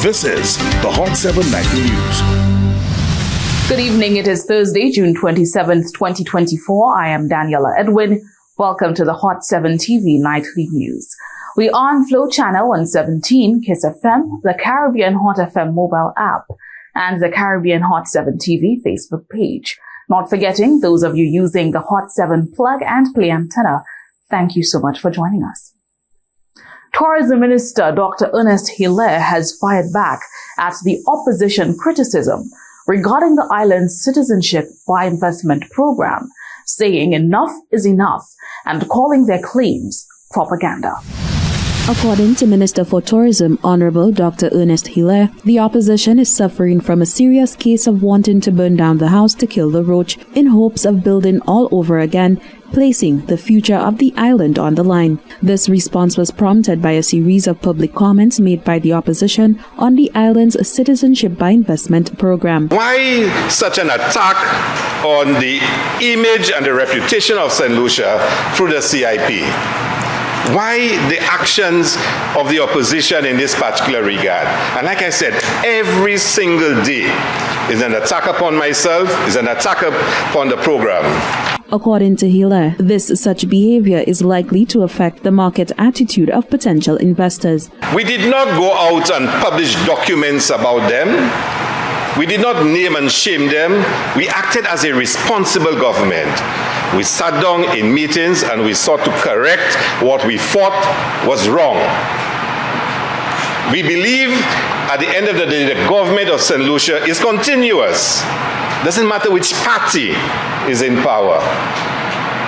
This is the Hot 7 Nightly News. Good evening. It is Thursday, June 27th, 2024. I am Daniela Edwin. Welcome to the Hot 7 TV Nightly News. We are on Flow Channel 117, Kiss FM, the Caribbean Hot FM mobile app, and the Caribbean Hot 7 TV Facebook page. Not forgetting those of you using the Hot 7 plug and play antenna. Thank you so much for joining us. Tourism Minister Dr. Ernest Hilaire has fired back at the opposition criticism regarding the island's citizenship by investment program, saying enough is enough and calling their claims propaganda. According to Minister for Tourism, Honorable Dr. Ernest Hilaire, the opposition is suffering from a serious case of wanting to burn down the house to kill the roach in hopes of building all over again, placing the future of the island on the line. This response was prompted by a series of public comments made by the opposition on the island's citizenship by investment program. Why such an attack on the image and the reputation of Saint Lucia through the CIP? Why the actions of the opposition in this particular regard? And like I said, every single day is an attack upon myself, is an attack upon the program. According to Hilaire, such behavior is likely to affect the market attitude of potential investors. We did not go out and publish documents about them. We did not name and shame them. We acted as a responsible government. We sat down in meetings and we sought to correct what we thought was wrong. We believe at the end of the day, the government of Saint Lucia is continuous. Doesn't matter which party is in power.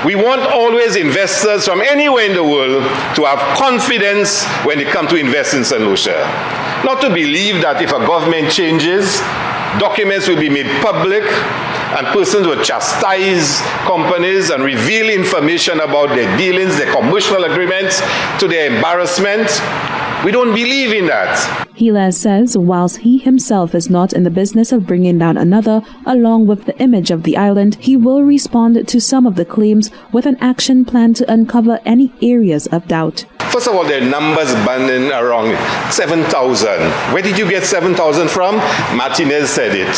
We want always investors from anywhere in the world to have confidence when they come to invest in Saint Lucia. Not to believe that if a government changes, documents will be made public and persons will chastise companies and reveal information about their dealings, their commercial agreements, to their embarrassment. We don't believe in that. Hilaire says whilst he himself is not in the business of bringing down another, along with the image of the island, he will respond to some of the claims with an action plan to uncover any areas of doubt. First of all, there are numbers banding around 7,000. Where did you get 7,000 from? Martinez said it.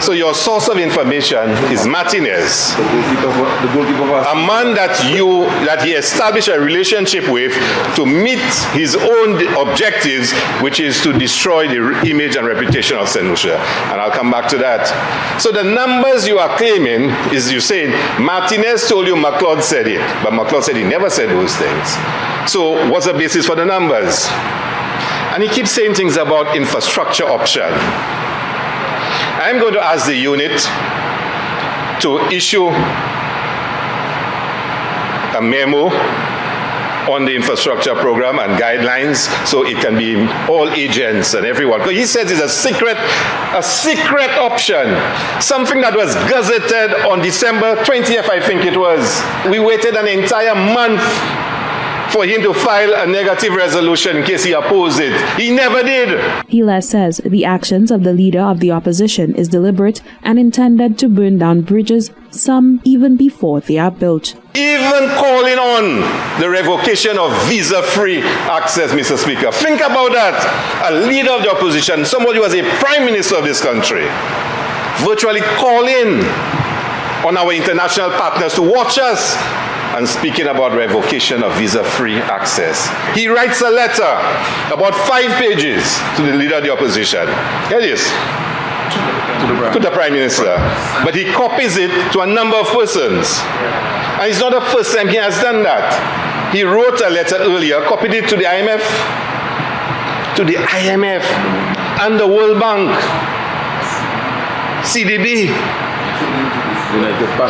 So your source of information is Martinez, a man that he established a relationship with to meet his own objectives, which is to destroy the image and reputation of Saint Lucia. And I'll come back to that. So the numbers you are claiming is, you saying Martinez told you McLeod said it, but McLeod said he never said those things. So what's the basis for the numbers? And he keeps saying things about infrastructure option. I'm going to ask the unit to issue a memo on the infrastructure program and guidelines so it can be all agents and everyone. Because he says it's a secret option, something that was gazetted on December 20th, I think it was. We waited an entire month for him to file a negative resolution in case he opposed it. He never did. Hilaire says the actions of the leader of the opposition is deliberate and intended to burn down bridges, some even before they are built. Even calling on the revocation of visa-free access, Mr. Speaker. Think about that. A leader of the opposition, somebody who was a prime minister of this country, virtually calling on our international partners to watch us and speaking about revocation of visa-free access. He writes a letter, about 5 pages, to the leader of the opposition. Here it is. To the Prime Minister. But he copies it to a number of persons. And it's not the first time he has done that. He wrote a letter earlier, copied it to the IMF, and the World Bank, CDB.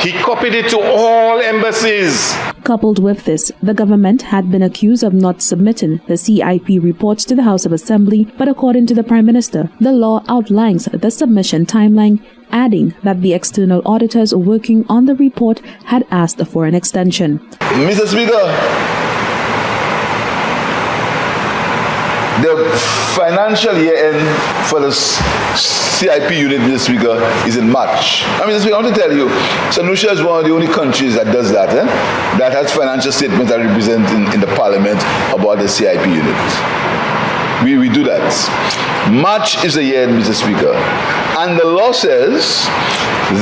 He copied it to all embassies. Coupled with this, the government had been accused of not submitting the CIP reports to the House of Assembly, but according to the Prime Minister, the law outlines the submission timeline, adding that the external auditors working on the report had asked for an extension. Mr. Speaker, the financial year end for the CIP unit, Mr. Speaker, is in March. I mean, Mr. Speaker, I want to tell you, Saint Lucia is one of the only countries that does that, that has financial statements that represent in the Parliament about the CIP unit. we do that. March is the year, Mr. Speaker. And the law says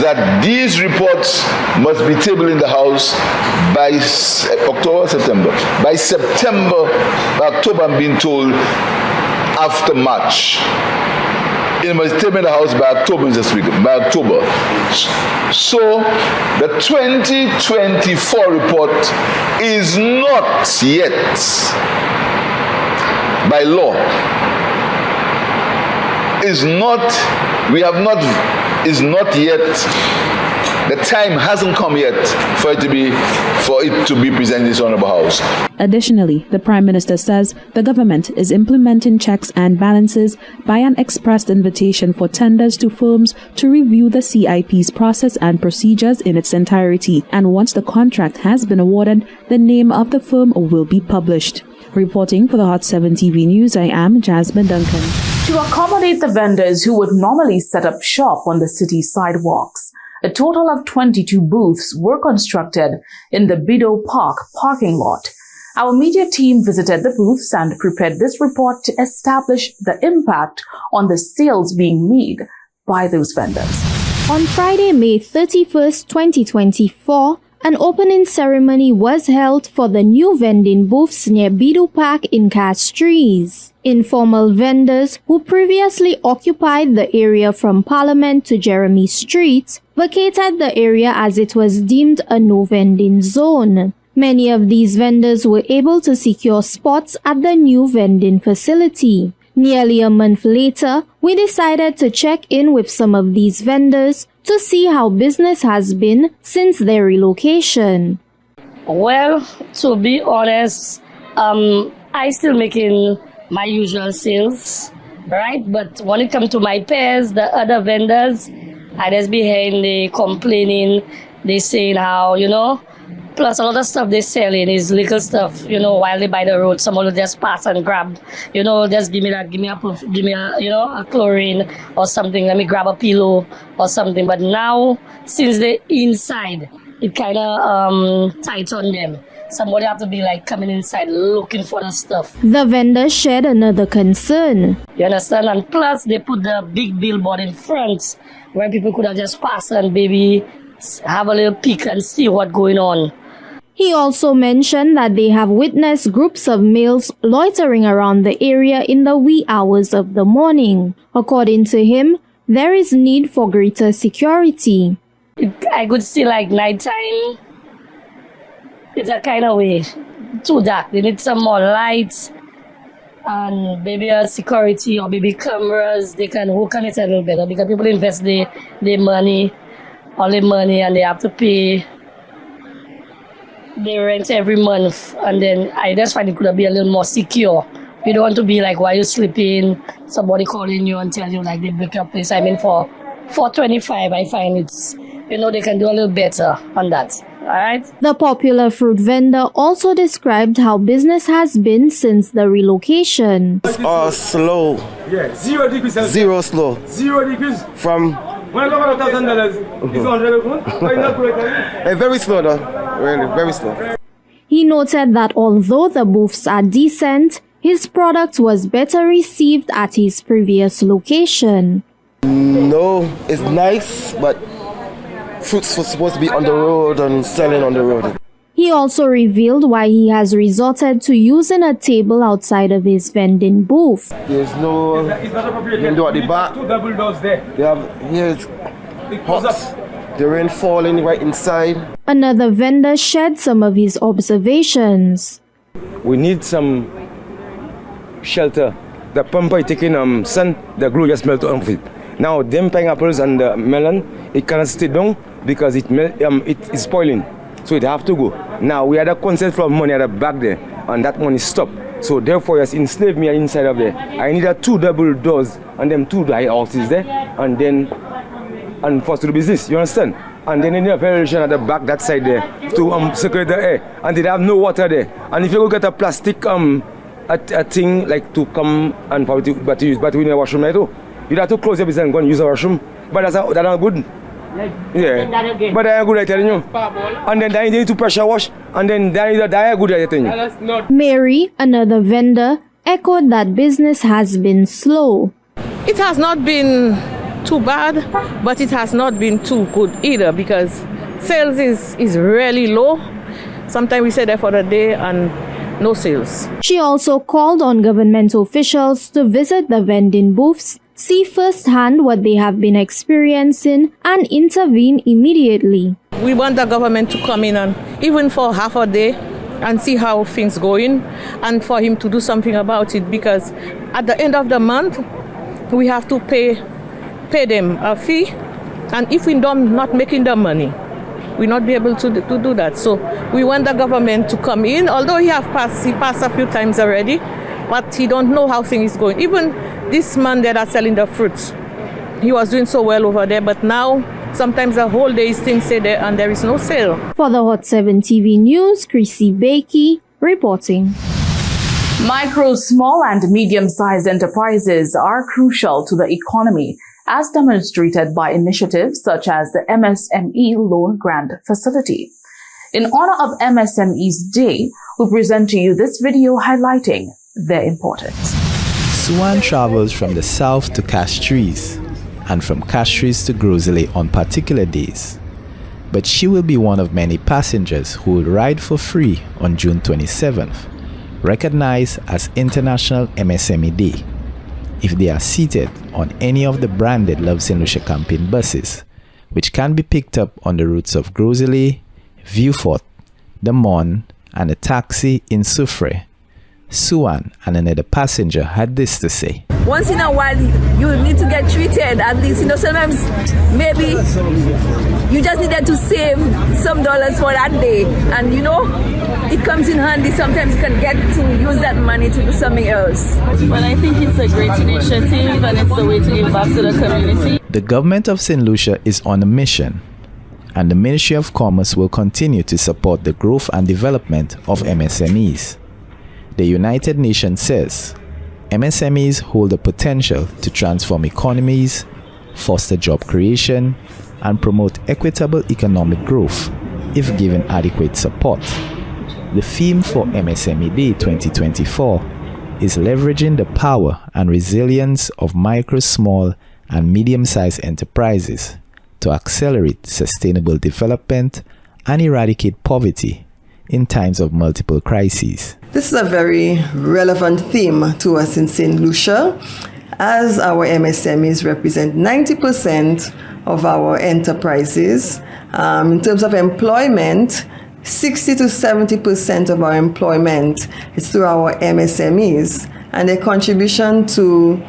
that these reports must be tabled in the House by September. By October, I'm being told, after March. It must be tabled in the House by October, Mr. Speaker, by October. So the 2024 report is not yet, by law, is not yet, the time hasn't come yet for it to be presented in this honorable House. Additionally, the Prime Minister says the government is implementing checks and balances by an expressed invitation for tenders to firms to review the CIP's process and procedures in its entirety, and once the contract has been awarded, the name of the firm will be published. Reporting for the Hot 7 TV News, I am Jasmine Duncan. To accommodate the vendors who would normally set up shop on the city sidewalks, a total of 22 booths were constructed in the Bido Park parking lot. Our media team visited the booths and prepared this report to establish the impact on the sales being made by those vendors. On Friday, May 31st, 2024, an opening ceremony was held for the new vending booths near Bido Park in Castries. Informal vendors who previously occupied the area from Parliament to Jeremy Street vacated the area as it was deemed a no vending zone. Many of these vendors were able to secure spots at the new vending facility. Nearly a month later, we decided to check in with some of these vendors to see how business has been since their relocation. Well, to be honest, I still making my usual sales, right? But when it comes to my peers, the other vendors, I just behind they complaining, they saying how, plus a lot of stuff they selling is legal stuff, while they by the road, someone will just pass and grab, just give me a chlorine or something, let me grab a pillow or something. But now, since they're inside, it kind of tight on them. Somebody have to be coming inside looking for the stuff. The vendors shared another concern. You understand? And plus, they put the big billboard in front where people could have just passed and maybe have a little peek and see what's going on. He also mentioned that they have witnessed groups of males loitering around the area in the wee hours of the morning. According to him, there is need for greater security. I could see nighttime, it's a kind of way too dark. They need some more lights and maybe a security or maybe cameras. They can work on it a little better because people invest their money, all their money, and they have to pay their rent every month. And then I just find it could be a little more secure. You don't want to be while you're sleeping, somebody calling you and tell you they break your place. I mean, for $4.25, I find it's, they can do a little better on that. All right. The popular fruit vendor also described how business has been since the relocation. Slow. Yeah, 0 degrees. Zero slow. 0 degrees. From $1,000 is $100. very slow though. Really, very slow. He noted that although the booths are decent, his product was better received at his previous location. No, it's nice, but fruits were supposed to be on the road and selling on the road. He also revealed why he has resorted to using a table outside of his vending booth. There's no window at the back. Two double doors there. They have here it's hot. The rain falling right inside. Another vendor shared some of his observations. We need some shelter. The pump is taking sun, the glue just melt off it. Now, them pineapples and the melon, it cannot stay down because it is spoiling. So it have to go. Now, we had a consent from money at the back there, and that money stopped. So therefore, you enslaved me inside of there. I needed 2 double doors and them 2 houses there, and first to the business, you understand? And then in the ventilation at the back, that side there, to circulate the air. And they have no water there. And if you go get a plastic a thing to come and probably but you in the washroom there too. You have to close your business and go and use the washroom. But that's not good. Yeah. But they are good, I telling you. And then they need to pressure wash. And then they are good, I telling you. Mary, another vendor, echoed that business has been slow. It has not been too bad, but it has not been too good either because sales is really low. Sometimes we stay there for the day and no sales. She also called on government officials to visit the vending booths, see firsthand what they have been experiencing, and intervene immediately. We want the government to come in and even for half a day and see how things going and for him to do something about it because at the end of the month we have to pay them a fee, and if we don't not making the money, we not be able to do that. So we want the government to come in, although he passed a few times already, but he don't know how things is going. Even this man that are selling the fruits, he was doing so well over there, but now sometimes the whole day things stay there and there is no sale. For the Hot 7 TV News, Chrissy Bakey reporting. Micro, small and medium-sized enterprises are crucial to the economy, as demonstrated by initiatives such as the MSME Loan Grant Facility. In honor of MSME's Day, we present to you this video highlighting their importance. Suan travels from the south to Castries and from Castries to Grosley on particular days. But she will be one of many passengers who will ride for free on June 27th, recognized as International MSME Day, if they are seated on any of the branded Love Saint Lucia campaign buses, which can be picked up on the routes of Grosley, Vieux-Fort, the Mon, and a taxi in Soufrière. Suan and another passenger had this to say. Once in a while, you need to get treated. At least, sometimes maybe you just needed to save some dollars for that day. And it comes in handy. Sometimes you can get to use that money to do something else. Well, I think it's a great initiative and it's a way to give back to the community. The government of Saint Lucia is on a mission, and the Ministry of Commerce will continue to support the growth and development of MSMEs. The United Nations says MSMEs hold the potential to transform economies, foster job creation, and promote equitable economic growth if given adequate support. The theme for MSME Day 2024 is leveraging the power and resilience of micro, small, and medium-sized enterprises to accelerate sustainable development and eradicate poverty in times of multiple crises. This is a very relevant theme to us in Saint Lucia, as our MSMEs represent 90% of our enterprises. In terms of employment, 60 to 70% of our employment is through our MSMEs, and their contribution to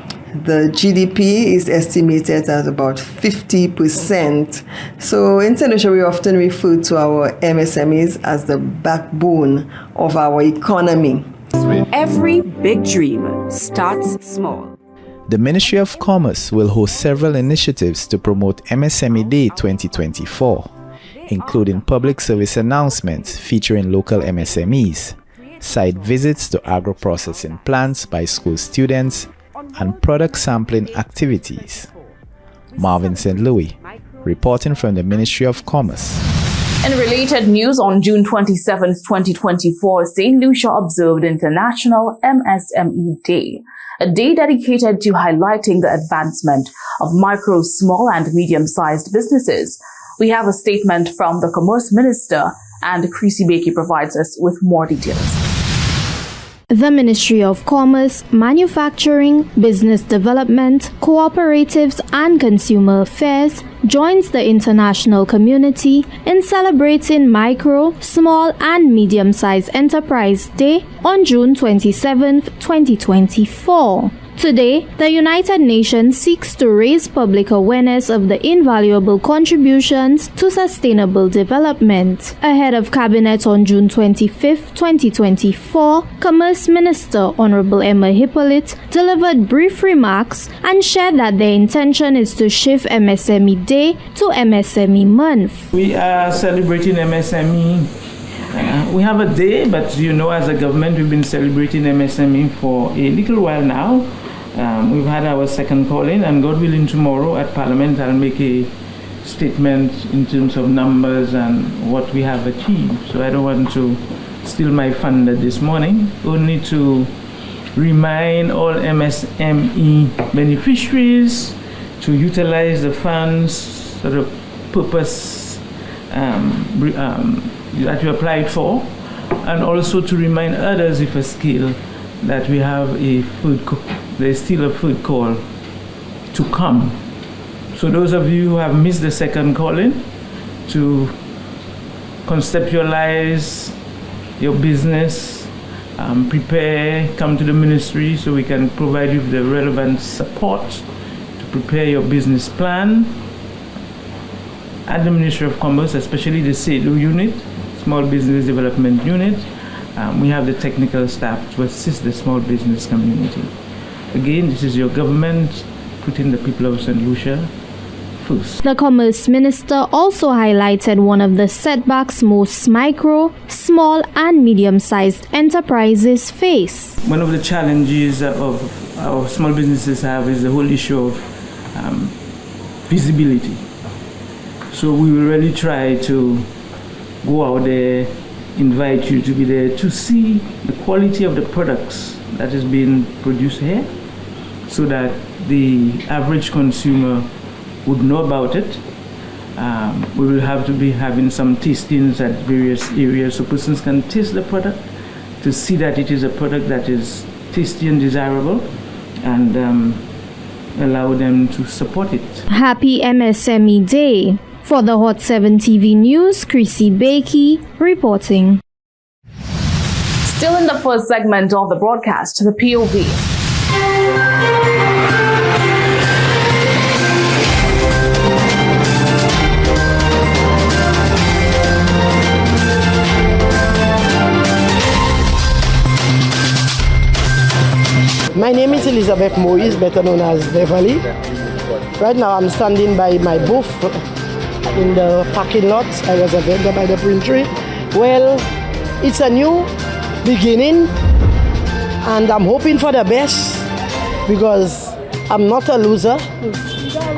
the GDP is estimated at about 50%. So in Saint Lucia, we often refer to our MSMEs as the backbone of our economy. Every big dream starts small. The Ministry of Commerce will host several initiatives to promote MSME Day 2024, including public service announcements featuring local MSMEs, site visits to agro-processing plants by school students, and product sampling activities. Marvin St. Louis, reporting from the Ministry of Commerce. In related news, on June 27, 2024, Saint Lucia observed International MSME Day, a day dedicated to highlighting the advancement of micro, small, and medium-sized businesses. We have a statement from the Commerce Minister, and Chrissy Bakey provides us with more details. The Ministry of Commerce, Manufacturing, Business Development, Cooperatives and Consumer Affairs joins the international community in celebrating Micro, Small and Medium-Sized Enterprise Day on June 27, 2024. Today, the United Nations seeks to raise public awareness of the invaluable contributions to sustainable development. Ahead of Cabinet on June 25, 2024, Commerce Minister Honorable Emma Hippolyte delivered brief remarks and shared that their intention is to shift MSME Day to MSME Month. We are celebrating MSME. We have a day, but as a government, we've been celebrating MSME for a little while now. We've had our second call-in, and God willing, tomorrow at Parliament, I'll make a statement in terms of numbers and what we have achieved. So I don't want to steal my thunder this morning, only to remind all MSME beneficiaries to utilize the funds for the purpose that you applied for, and also to remind others if a skill that we have there's still a food call to come. So those of you who have missed the second calling, to conceptualize your business, prepare, come to the ministry so we can provide you with the relevant support to prepare your business plan. At the Ministry of Commerce, especially the SADU unit, Small Business Development Unit, we have the technical staff to assist the small business community. Again, this is your government putting the people of Saint Lucia first. The Commerce Minister also highlighted one of the setbacks most micro, small and medium-sized enterprises face. One of the challenges of our small businesses have is the whole issue of visibility. So we will really try to go out there, invite you to be there to see the quality of the products that is being produced here, so that the average consumer would know about it. We will have to be having some tastings at various areas so persons can taste the product to see that it is a product that is tasty and desirable, and allow them to support it. Happy MSME Day. For the Hot 7 TV News, Chrissy Bakey reporting. Still in the first segment of the broadcast, the POV. My name is Elizabeth Moise, better known as Beverly. Right now I'm standing by my booth in the parking lot. I was a vendor by the printery. Well, it's a new beginning and I'm hoping for the best because I'm not a loser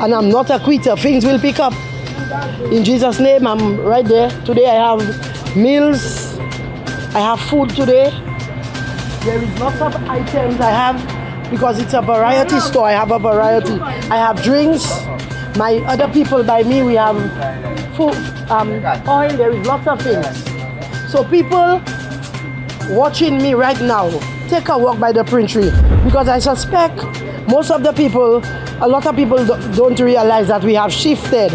and I'm not a quitter. Things will pick up. In Jesus' name, I'm right there. Today I have meals, I have food today. There is lots of items I have because it's a variety store. I have a variety. I have drinks. My other people by me, we have food, oil. There is lots of things. So people watching me right now, take a walk by the printery because I suspect most of the people, a lot of people don't realize that we have shifted.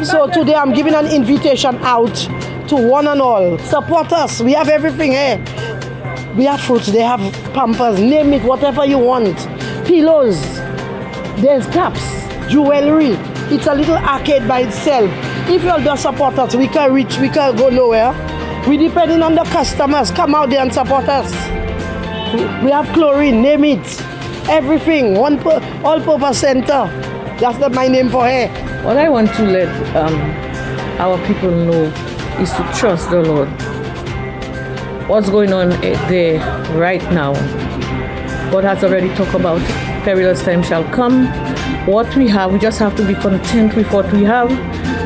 So today I'm giving an invitation out to one and all. Support us. We have everything here. We have fruits, they have Pampers, name it, whatever you want. Pillows, there's caps, jewelry. It's a little arcade by itself. If you all don't support us, we can't reach, we can't go nowhere. We depending on the customers. Come out there and support us. We have chlorine, name it. Everything, all-purpose center. That's my name for here. What I want to let our people know is to trust the Lord. What's going on there right now, God has already talked about it. Perilous time shall come. What we have, we just have to be content with what we have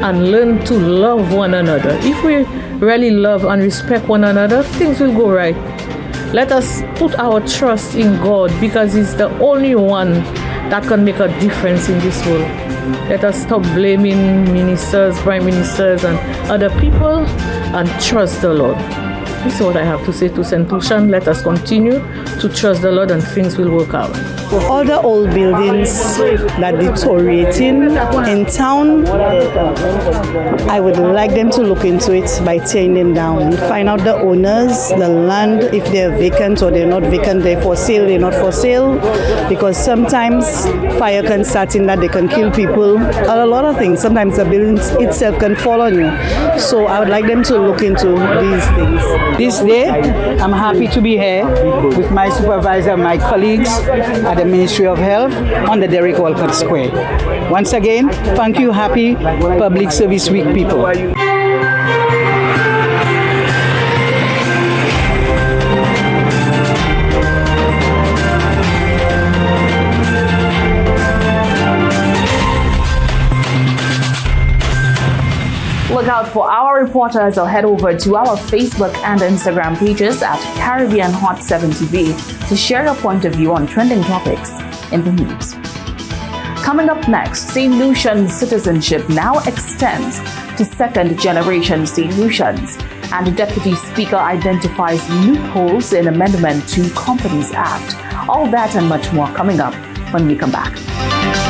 and learn to love one another. If we really love and respect one another, things will go right. Let us put our trust in God because He's the only one that can make a difference in this world. Let us stop blaming ministers, prime ministers and other people and trust the Lord. This is what I have to say to Saint Lucia. Let us continue to trust the Lord and things will work out. All the old buildings that deteriorating in town, I would like them to look into it by tearing them down. Find out the owners, the land, if they're vacant or they're not vacant, they're for sale, they're not for sale. Because sometimes fire can start in that they can kill people. A lot of things. Sometimes the building itself can fall on you. So I would like them to look into these things. This day, I'm happy to be here with my supervisor, my colleagues at the Ministry of Health on the Derek Walcott Square. Once again, thank you, happy Public Service Week, people. Look out for our reporters or head over to our Facebook and Instagram pages at Caribbean Hot 7 TV. to share your point of view on trending topics in the news. Coming up next, Saint Lucian citizenship now extends to second-generation Saint Lucians, and the Deputy Speaker identifies loopholes in amendment to Companies Act. All that and much more coming up when we come back.